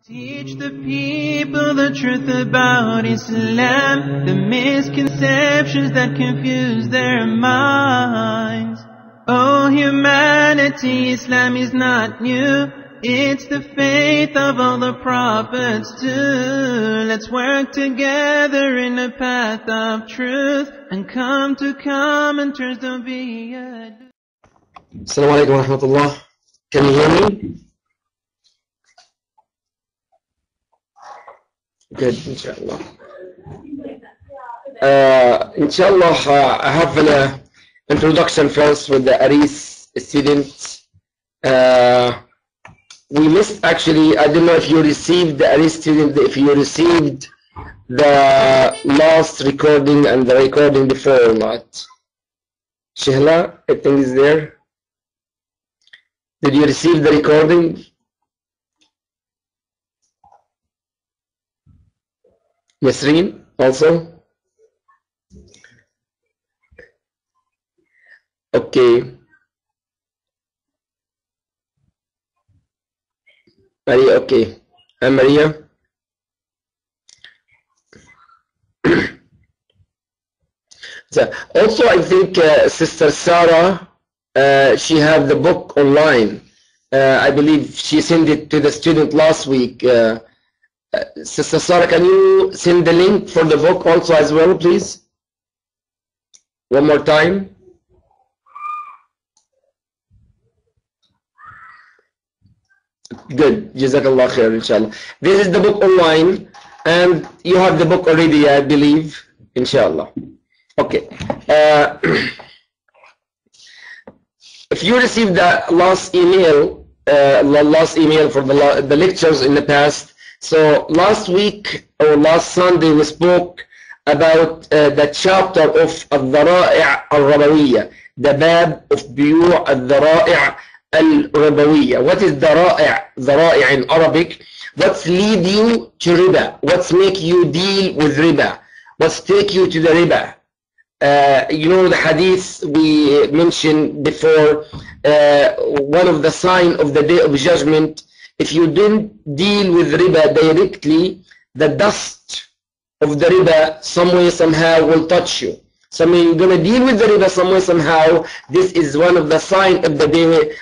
Teach the people the truth about Islam, the misconceptions that confuse their minds. Oh humanity, Islam is not new, it's the faith of all the prophets too. Let's work together in the path of truth and come to commenters, don't be a... Assalamu alaikum wa rahmatullah. Can you hear me? Good, inshallah. I have an introduction first with the Aris students. We missed actually, I don't know if you received the Aris student, if you received the last recording and the recording before or not. Shihla, I think is there. Did you receive the recording? Nasreen also? Okay. Maria, okay. And Maria? So, also, I think Sister Sarah, she had the book online. I believe she sent it to the student last week. Sister Sarah, can you send the link for the book also as well, please? One more time. Good. Jazakallah khair, inshallah. This is the book online, and you have the book already, I believe, inshallah. Okay. If you received the last email for the lectures in the past, so last week or last Sunday we spoke about the chapter of al-Dhara'i' al-Rabawiyya, the bab of Biyu' al-Dhara'i' al-Rabawiyya. What is Dhara'i' in Arabic? What's lead you to riba? What's make you deal with riba? What's take you to the riba? You know the hadith we mentioned before, one of the sign of the day of judgment, if you didn't deal with riba directly, the dust of the riba some way somehow will touch you. So you're going to deal with the riba some way somehow. This is one of the sign of the day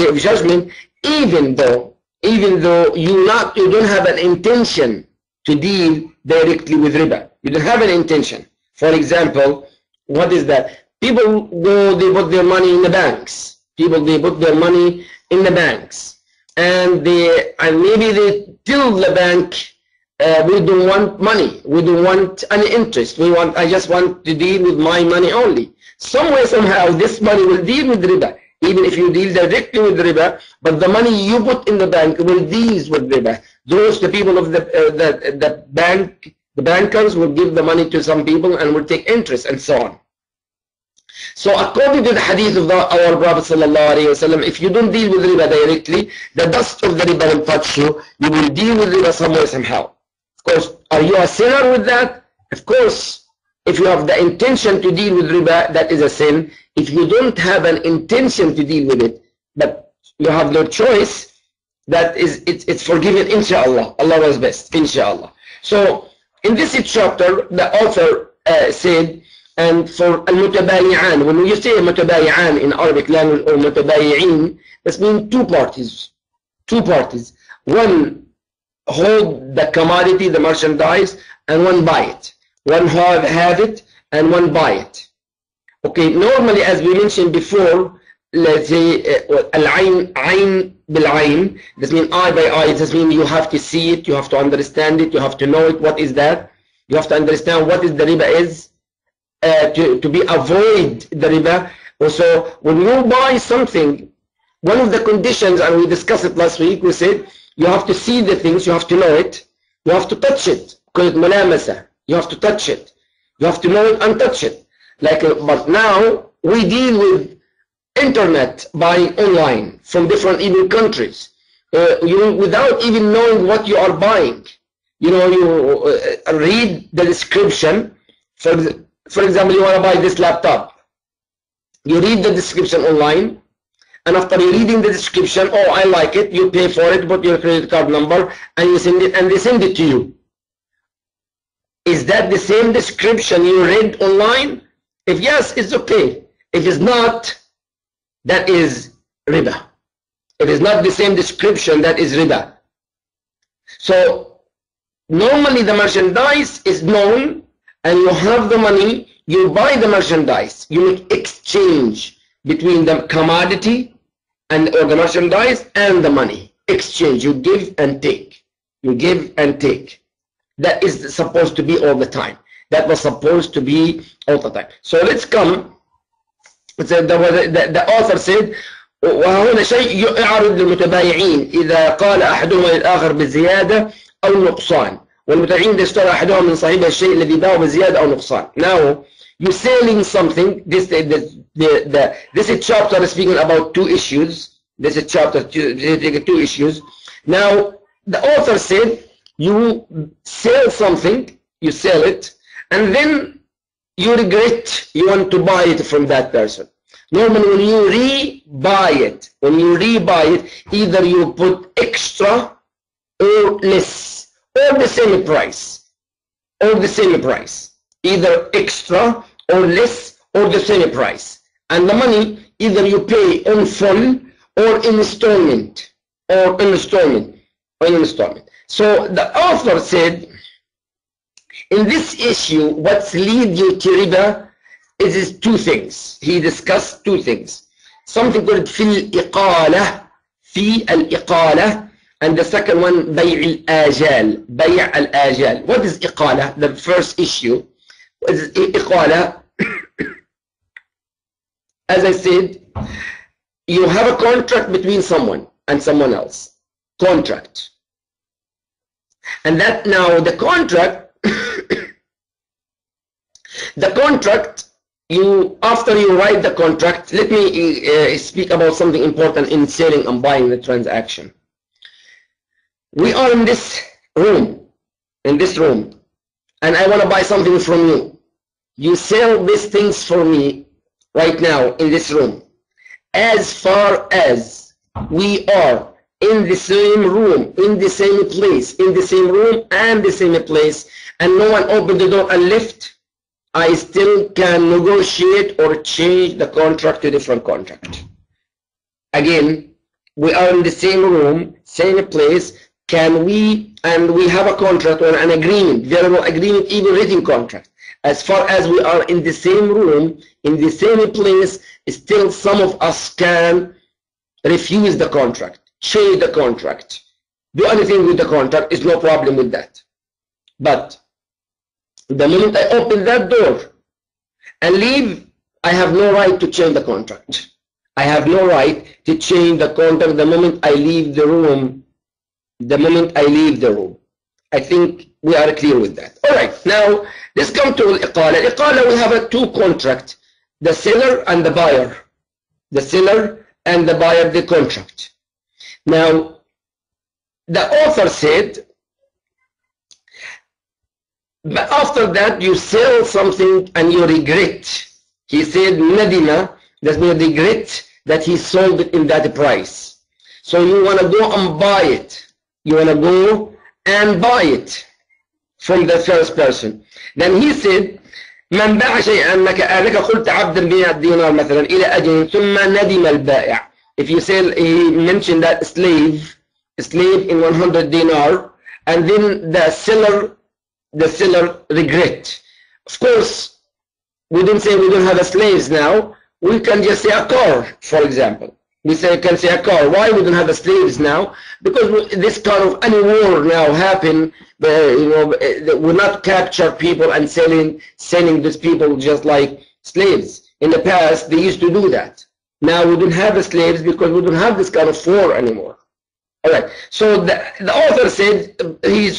of judgment, even though you don't have an intention to deal directly with riba. You don't have an intention. For example, what is that? People go, they put their money in the banks. They put their money in the banks. And maybe they tell the bank, we don't want money. We don't want any interest. I just want to deal with my money only. Some way, somehow, this money will deal with riba. Even if you deal directly with riba, but the money you put in the bank will deal with riba. The people of the bank, the bankers will give the money to some people and will take interest and so on. So according to the hadith of our Prophet ﷺ, if you don't deal with riba directly, the dust of the riba will touch you. You will deal with riba somewhere somehow. Of course, are you a sinner with that? Of course, if you have the intention to deal with riba, that is a sin. If you don't have an intention to deal with it, but you have no choice, it's forgiven, inshallah. Allah knows best, inshallah. So in this chapter, the author said, and for al-mutabayi'an, when you say mutabayi'an in Arabic language or mutabayi'in, this means two parties. One hold the commodity, the merchandise, and one buy it. One have it, and one buy it. Okay, normally as we mentioned before, let's say ayn bil-ayn, this means eye by eye, this means you have to see it, you have to understand it, you have to know it, what is that? You have to understand what is the riba is. To be avoid the riba. Also, when you buy something, one of the conditions, and we discussed it last week, we said you have to see the things, you have to know it, you have to touch it, because it's mulamasa. You have to touch it, you have to know it and touch it. But now we deal with internet buying online from different even countries, without even knowing what you are buying. You read the description. For example, you want to buy this laptop. You read the description online, and after reading the description, oh, I like it, you pay for it, put your credit card number, and you send it, and they send it to you. Is that the same description you read online? If yes, it's okay. If it's not, that is riba. If it's not the same description, that is riba. So normally the merchandise is known, and you have the money, you buy the merchandise, you make exchange between the commodity or the merchandise and the money. Exchange, you give and take. You give and take. That is supposed to be all the time. That was supposed to be all the time. So let's come. The author said, وهنا شيء يعرض للمتبايعين إذا قال أحدهما للآخر بالزيادة أو نقصان والمتبايعين يشترى أحدهم من صاحبه الشيء الذي باعه بزيادة أو نقصان. Now you're selling something. This chapter is speaking about two issues. This is chapter two issues. Now the author said you sell something, you sell it, and then you regret you want to buy it from that person. Normally when you re-buy it, either you put extra or less, or the same price, either extra or less or the same price. And the money, either you pay in full or installment, So the author said, in this issue, what's lead you to riba is two things. He discussed two things. Something called في الإقالة, and the second one بيع الآجال. What is إقالة? The first issue is إقالة. As I said, you have a contract between someone and someone else. Contract. And that now the contract, after you write the contract, let me speak about something important in selling and buying the transaction. We are in this room, and I want to buy something from you. You sell these things for me right now in this room. As far as we are in the same room, in the same place, in the same room and the same place, and no one opened the door and left, I still can negotiate or change the contract to a different contract. Again, we are in the same room, same place, we have a contract or an agreement, verbal agreement, even written contract. As far as we are in the same room, in the same place, still some of us can refuse the contract, change the contract, do anything with the contract, is no problem with that. But the moment I open that door and leave, I have no right to change the contract. I have no right to change the contract the moment I leave the room. I think we are clear with that. All right, now let's come to Iqala. Iqala, we have two contracts, the seller and the buyer. The seller and the buyer, the contract. Now, the author said, but after that you sell something and you regret. He said, nadima, that means regret that he sold it in that price. So you want to go and buy it. You want to go and buy it from the first person. Then he said, من باع شيئا أنك قلت عبدا بيع الدينار مثلا إلى أجل ثم ندم البائع. If you sell, he mentioned that slave in 100 dinar, and then the seller regret. Of course, we didn't say we don't have slaves now. We can just say a car, for example. We can say a car. Why we don't have slaves now? Because this kind of any war now happen. We not capture people and selling these people just like slaves. In the past, they used to do that. Now we don't have slaves because we don't have this kind of war anymore. All right. So the author said he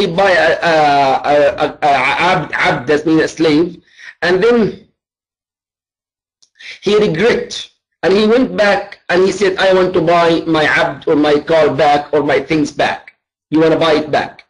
buy a abd, that means a slave, and then he regret. And he went back and he said, I want to buy my abd or my car back or my things back. You want to buy it back.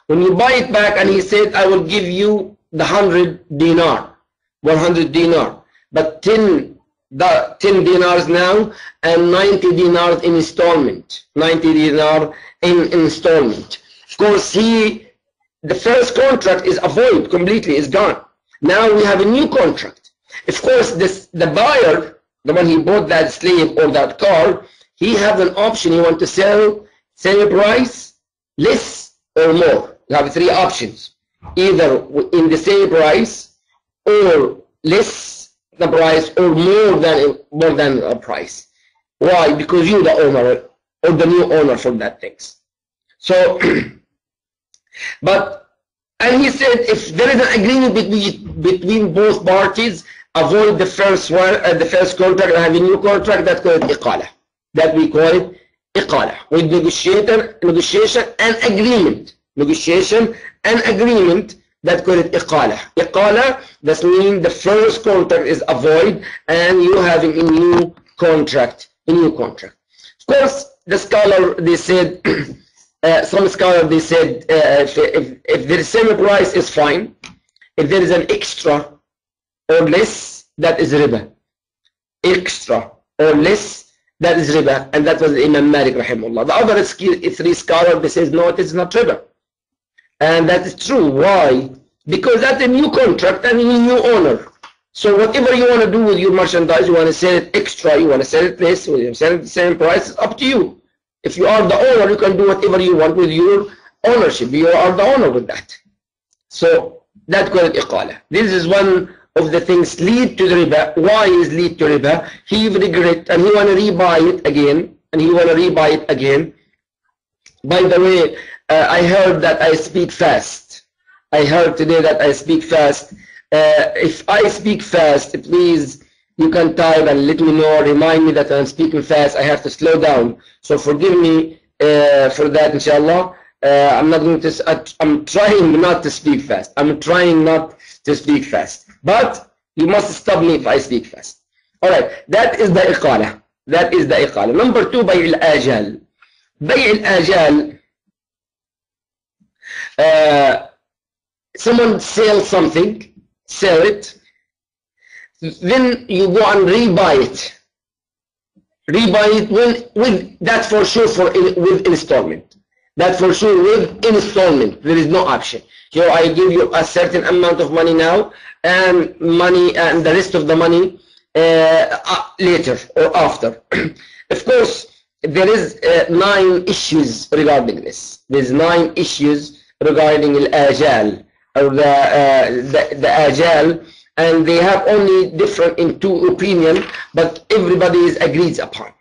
When you buy it back, and he said, I will give you the 100 dinar, 100 dinar. But 10 the 10 dinars now and 90 dinars in installment. 90 dinar in installment. Of course, the first contract is void completely, is gone. Now we have a new contract. Of course, the buyer, the one he bought that slave or that car, he has an option. He wants to sell same price, less or more. You have three options: either in the same price, or less the price, or more than a price. Why? Because you're the owner or the new owner for that things. So, and he said if there is an agreement between both parties, avoid the first one, the first contract, and have a new contract. That called iqala. That we call it iqala, with negotiation and agreement. Negotiation and agreement, that called it iqala. Iqala, that means the first contract is void and you having a new contract. Of course, the scholar, they said, some scholars, they said, if the same price is fine. If there is an extra or less, that is riba. Extra or less, that is riba. And that was Imam Malik rahimahullah. The other three scholars, they says no, it is not riba. And that is true. Why? Because that's a new contract and a new owner. So whatever you want to do with your merchandise, you want to sell it extra, you want to sell it less, you want to sell it the same price, it's up to you. If you are the owner, you can do whatever you want with your ownership. You are the owner with that. So that's called iqala. This is one of the things lead to the riba. Why is lead to riba? He regret and he want to rebuy it again. By the way, I heard that I speak fast. I heard today that I speak fast. If I speak fast, please, you can type and let me know, remind me that I'm speaking fast. I have to slow down. So forgive me for that, inshallah. I'm trying not to speak fast. But you must stop me if I speak fast. Alright, that is the iqala. Number two, bay' al-ajal. Bay' al-ajal, someone sells something, sell it, then you go and rebuy it. With that for sure with installment. That for sure with installment. There is no option. Here I give you a certain amount of money now, and the rest of the money later or after. Of course, there is 9 issues regarding this. There's 9 issues regarding al-ajal or the ajal, and they have only different in 2 opinions, but everybody is agreed upon.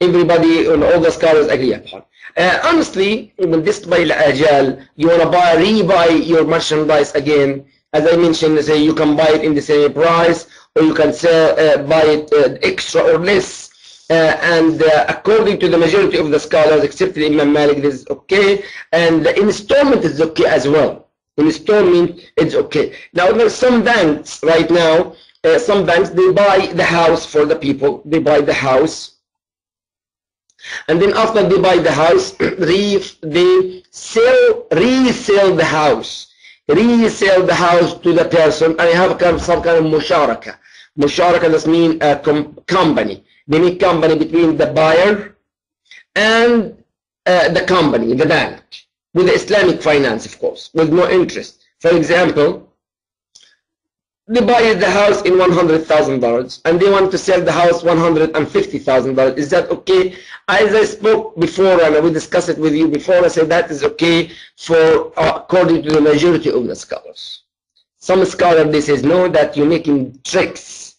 Everybody and all the scholars agree upon. Honestly, when this by al-ajal, you want to rebuy your merchandise again. As I mentioned, say you can buy it in the same price, or you can buy it extra or less. And according to the majority of the scholars, except Imam Malik, this is okay. And the installment is okay as well. Installment is okay. Now there's some banks right now, some banks, they buy the house for the people. They buy the house. And then after they buy the house, they resell the house. Resell the house to the person, and you have some kind of musharaka. Musharaka does mean a company. They make company between the buyer and the company, the bank, with the Islamic finance, of course, with no interest. For example, they buy the house in $100,000 and they want to sell the house $150,000. Is that okay? As I spoke before and we discussed it with you before, I said that is okay for according to the majority of the scholars. Some scholars, they say no, that you're making tricks.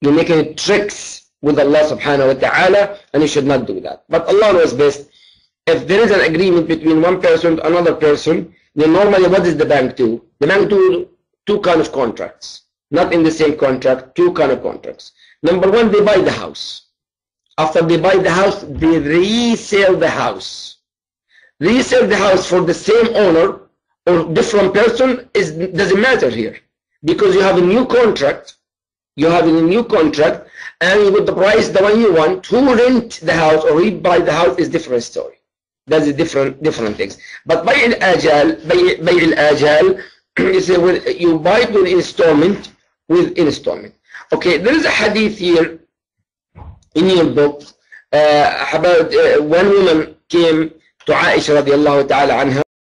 You're making tricks with Allah subhanahu wa ta'ala, and you should not do that. But Allah knows best. If there is an agreement between one person and another person, then normally what does the bank do? The bank do 2 kind of contracts. Not in the same contract, 2 kind of contracts. Number 1, they buy the house. After they buy the house, they resell the house. Resell the house for the same owner or different person doesn't matter here. Because you have a new contract. You have a new contract, and with the price, the one you want, who rent the house or buy the house is different story. That's a different things. But by al-ajal, you say, well, you buy it with installment. Okay, there is a hadith here in your book about one woman came to Aisha radiallahu ta'ala anha